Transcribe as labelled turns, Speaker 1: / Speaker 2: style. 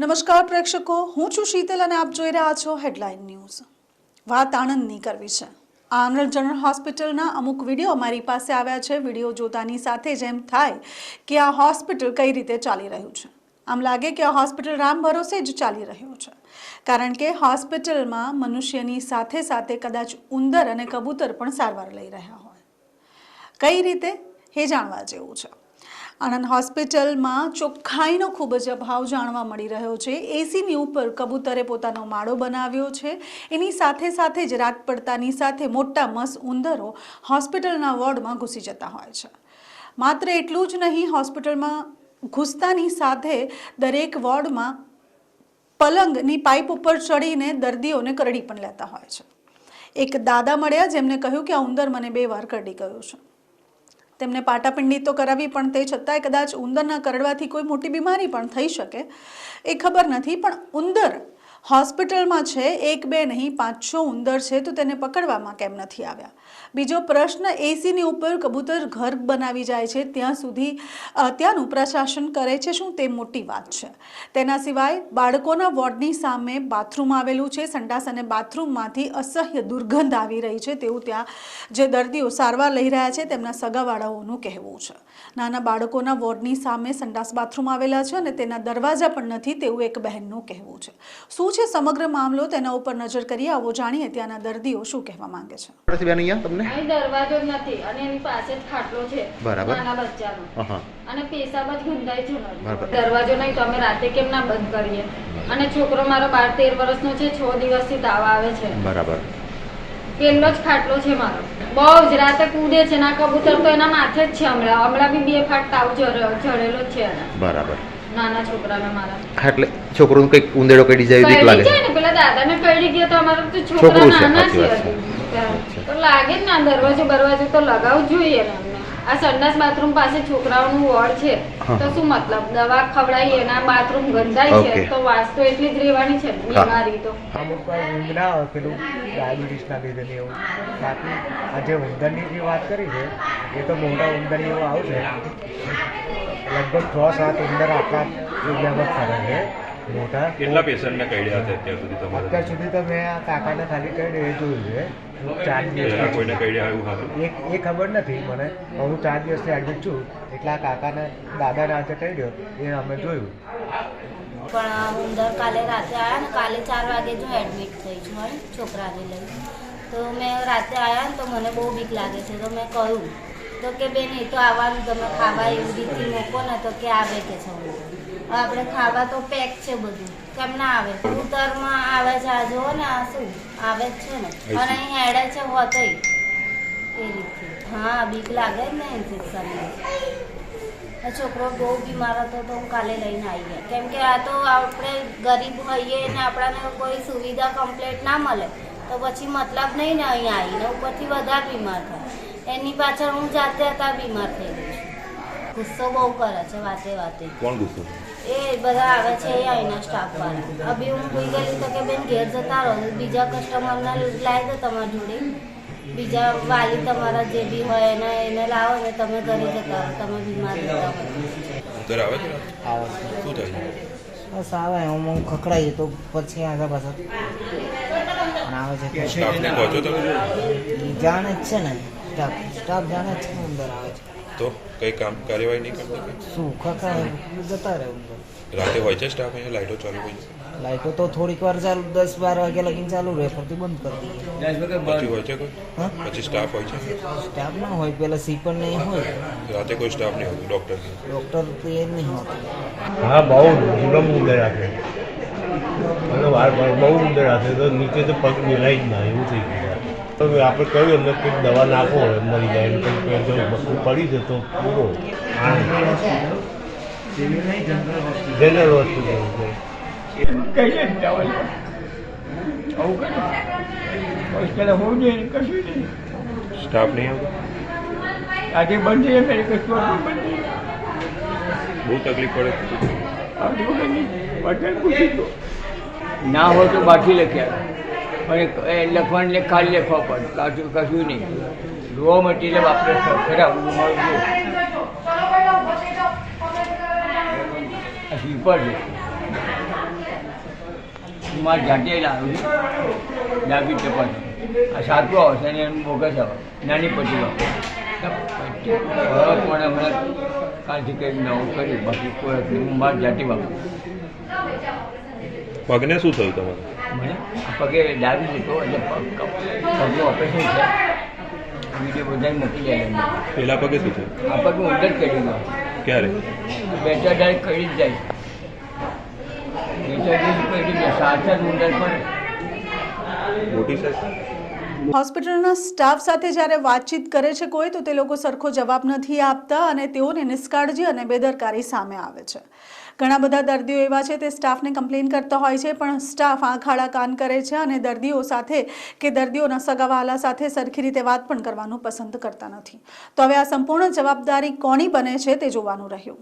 Speaker 1: નમસ્કાર પ્રેક્ષકો, હું છું શીતલ અને આપ જોઈ રહ્યા છો હેડલાઇન ન્યૂઝ। વાત આણંદની કરવી છે। આણંદ જનરલ હોસ્પિટલના અમુક વિડીયો અમારી પાસે આવ્યા છે। વિડીયો જોતાની સાથે જ એમ થાય કે આ હોસ્પિટલ કઈ રીતે ચાલી રહ્યું છે। આમ લાગે કે આ હોસ્પિટલ રામ ભરોસે જ ચાલી રહ્યું છે, કારણ કે હોસ્પિટલમાં મનુષ્યની સાથે સાથે કદાચ ઉંદર અને કબૂતર પણ સારવાર લઈ રહ્યા હોય। કઈ રીતે એ જાણવા જેવું છે। આણંદ હોસ્પિટલમાં ચોખ્ખાઈનો ખૂબ જ અભાવ જાણવા મળી રહ્યો છે। એસીની ઉપર કબૂતરે પોતાનો માળો બનાવ્યો છે। એની સાથે સાથે જ રાત પડતાની સાથે મોટા મસ ઉંદરો હોસ્પિટલના વોર્ડમાં ઘૂસી જતા હોય છે। માત્ર એટલું જ નહીં, હોસ્પિટલમાં ઘૂસતાની સાથે દરેક વોર્ડમાં પલંગની પાઇપ ઉપર ચડીને દર્દીઓને કરડી પણ લેતા હોય છે। એક દાદા મળ્યા જેમને કહ્યું કે આ ઉંદર મને 2 વાર કરડી ગયો છે। તેમને પાટાપિંડી તો કરાવી, પણ તે છતાંય કદાચ ઉંદરના કરડવાથી કોઈ મોટી બીમારી પણ થઈ શકે એ ખબર નથી। પણ ઉંદર હોસ્પિટલમાં છે, 1 2 નહીં 5 6 ઉંદર છે, તો તેને પકડવામાં કેમ નથી આવ્યા? બીજો પ્રશ્ન, એસીની ઉપર કબૂતર ઘર બનાવી જાય છે, ત્યાં સુધી ત્યાંનું પ્રશાસન કરે છે શું તે મોટી વાત છે। તેના સિવાય બાળકોના વોર્ડની સામે બાથરૂમ આવેલું છે। સંડાસ અને બાથરૂમમાંથી અસહ્ય દુર્ગંધ આવી રહી છે તેવું ત્યાં જે દર્દીઓ સારવાર લઈ રહ્યા છે તેમના સગાવાળાઓનું કહેવું છે। નાના બાળકોના વોર્ડની સામે સંડાસ બાથરૂમ આવેલા છે અને તેના દરવાજા પણ નથી તેવું એક બહેનનું કહેવું છે। શું છે સમગ્ર મામલો, તેના ઉપર નજર કરીએ, આવો જાણીએ ત્યાંના દરદીઓ શું કહેવા માંગે છે।
Speaker 2: અહીં દરવાજો જ નથી અને એની પાસે જ ખાટલો છે નાના બચ્ચાનો, અને પેશાબ જ ગંધાય છે। દરવાજો નહીં તો અમે રાતે કેમ ના બંધ કરીએ? અને છોકરો મારો 12 13 વર્ષનો છે, 6 દિવસથી તાવ આવે છે। બરાબર, પેલો જ ખાટલો છે મારો, બહુ જ રાતે કૂદે છે। ના કબૂતર તો એના માથે જ છે, હમણાં બી 2 ફાટ તાવ ચડેલો જ છે એને। બરાબર, નાના છોકરાને મારા એટલે
Speaker 3: છોકરોનું કઈક ઉંદેડો કડી જાય બીક લાગે
Speaker 2: છે ને, પેલા દાદાને કડી ગયો તો અમારો તો છોકરા નાના છે તો લાગે જ ના। દરવાજો તો લગાવવું જોઈએ ને અમને। આ સંડાસ બાથરૂમ પાસે છોકરાઓનું વોર્ડ છે તો શું મતલબ? દવા ખવડાવીએ એના બાથરૂમ ગંધાય છે તો વાસ તો એટલી જ રહેવાની છે ને, બીમારી તો
Speaker 4: અમુક વાર ઊંઘ ના આવે, પેલું ડાયાબિટીસના લીધે ને એવું। બાકી આ જે ઉંદરની જે વાત કરી છે એ તો મોટા ઉંદર એવું આવશે, લગભગ 6-7 ઉંદર આટલા એરિયામાં ફરે છે મોટા।
Speaker 5: કેટલા પેશન્ટને કઈડ્યા હતા અત્યાર સુધી તમારે?
Speaker 4: અત્યાર સુધી તો મેં આ કાકાને ખાલી કઈ એ જોયું છે। 4 દિવસ
Speaker 5: કોઈને કઈડ્યા એવું હતું
Speaker 4: એ ખબર નથી મને, હું 4 દિવસથી એડમિટ છું, એટલે આ કાકાને દાદાને હાથે કઈડ્યો એ અમે જોયું।
Speaker 6: પણ ઉંદર કાલે રાતે આવ્યા ને, કાલે 4 વાગે જો એડમિટ થઈ છું મારી છોકરાને લઈ, તો મેં રાતે આવ્યા ને તો મને બહુ બીક લાગે છે। તો મેં કહ્યું તો કે બેન એ તો આવવાનું, તમે ખાવા એવી રીતે મૂકો ને તો કે આવે કે છે। આપણે ખાવા તો પેક છે બધું, કેમ ના આવે? ઉતરમાં આવે છે, આ જુઓ ને આ શું આવે જ છે ને, અને અહીં હેડે છે હોતય એ રીતે। હા, બીક લાગે ને ઇન્ફેક્શન। છોકરો બહુ બીમાર હતો તો હું કાલે લઈને આવી ગયા, કેમ કે આ તો આપણે ગરીબ હોઈએ ને આપણને કોઈ સુવિધા કમ્પ્લીટ ના મળે તો પછી મતલબ નહીં ને અહીંયા આવીને ઉપરથી વધારે બીમાર થાય। એની પાછળ હું જાતે હતા બીમાર થઈ ગઈ છું। ગુસ્સો બહુ કરે છે વાતે વાતે।
Speaker 5: કોણ ગુસ્સો?
Speaker 6: એ બધા આવે છે એ અહીંના સ્ટાફવાળા। અભી હું ભૂઈ ગઈ તો કે બેન ઘેર જતા રહો, બીજા કસ્ટમરને લાવી દો તમારા જોડે, બીજા વાલી તમારા જે બી હોય એને લાવો ને તમે ઘરે જતા રહો, તમે બીમાર થતા હોય।
Speaker 5: ઘર આવે છે?
Speaker 4: આવે
Speaker 5: શું થાય?
Speaker 4: બસ આવે, હું ખખડાઈએ તો પછી આગળ પાછળ પણ આવે છે।
Speaker 5: સ્ટાફને કહો છો તમે?
Speaker 4: જાણે જ છે ને, સ્ટાફ જાણે જ છે અંદર આવે છે
Speaker 5: તો કઈ કામ કાર્યવાહી નહીં કરતા?
Speaker 4: શું ખખડાય જતા રહે અંદર।
Speaker 5: રાતે હોય છે સ્ટાફ અહીંયા? લાઇટો ચાલુ હોય છે?
Speaker 4: લાઈટો તો થોડીક વાર ચાલુ 10-12 વાગ્યા લગીને ચાલુ રહે, પછી બંધ કરી દઈએ।
Speaker 5: પછી હોય છે કોઈ?
Speaker 4: હા,
Speaker 5: પછી સ્ટાફ હોય છે?
Speaker 4: સ્ટાફ ના હોય, પેલા સીપર નહીં હોય,
Speaker 5: રાતે કોઈ સ્ટાફ નહીં હોય? ડૉક્ટર?
Speaker 4: તો એ નહીં હોતું।
Speaker 7: હા, બહુ જુલમ ઉંદર રાખે અને વાર બહુ ઉંદર રાખે તો નીચે તો પગ મિલાય જ ના, એવું થઈ ગયું। તો આપણે કહ્યું એમને કંઈક દવા નાખો, મરી જાય એમ કંઈક બકરું પડી છે તો પૂરો જનરલ હોસ્પિટલ છે।
Speaker 8: કહીએ ને ચાવલ આવું કરે હોસ્પિટલ હોવું જોઈએ ને, કશું નહીં।
Speaker 5: સ્ટાફ નહીં આવતો?
Speaker 8: આજે બંધ છે મેરે કશું બંધ
Speaker 5: બહુ તકલીફ પડે?
Speaker 8: આવતી વખત નહીં, વચન પૂછી તો ના હોય તો બાકી લખ્યા, પણ લખવાને ખાલી લખવા પડે, કાચું કશું નહીં। રો મટીરિયલ આપણે ખરા મારું સ્લીપર છે। હું મારા જાતે લાવું છું ડાબી ટપાલ આ સાચું આવશે અને એનું બોગસ આવે નાની પટ્ટી વાપરું પણ હમણાં કાલથી કંઈક નવું કર્યું બાકી કોઈ હું મારા જાતે વાપરું.
Speaker 5: પગને શું થયું તમારે?
Speaker 8: મને આ પગે ડાબી લીધો એટલે પગનું ઓપરેશન છે. વિડીયો બધાને મોકલી જાય.
Speaker 5: પેલા પગે શું થયું?
Speaker 8: આ પગ હું અંદર કરી ગયો.
Speaker 5: ક્યારે?
Speaker 8: 2-4 દાડ કરી જ જાય. 2-4 દિવસ કરી જાય. 7 ઉંદર પડે.
Speaker 5: મોટી સાહેબ
Speaker 1: હોસ્પિટલના સ્ટાફ સાથે જ્યારે વાતચીત કરે છે કોઈ તો તે લોકો સરખો જવાબ નથી આપતા અને તેઓની નિષ્કાળજી અને બેદરકારી સામે આવે છે. ઘણા બધા દર્દીઓ એવા છે તે સ્ટાફને કમ્પ્લેન કરતા હોય છે પણ સ્ટાફ આંખ આડા કાન કરે છે અને દર્દીઓ સાથે કે દર્દીઓના સગાવહાલા સાથે સરખી રીતે વાત પણ કરવાનું પસંદ કરતા નથી. તો હવે આ સંપૂર્ણ જવાબદારી કોની બને છે તે જોવાનું રહ્યું.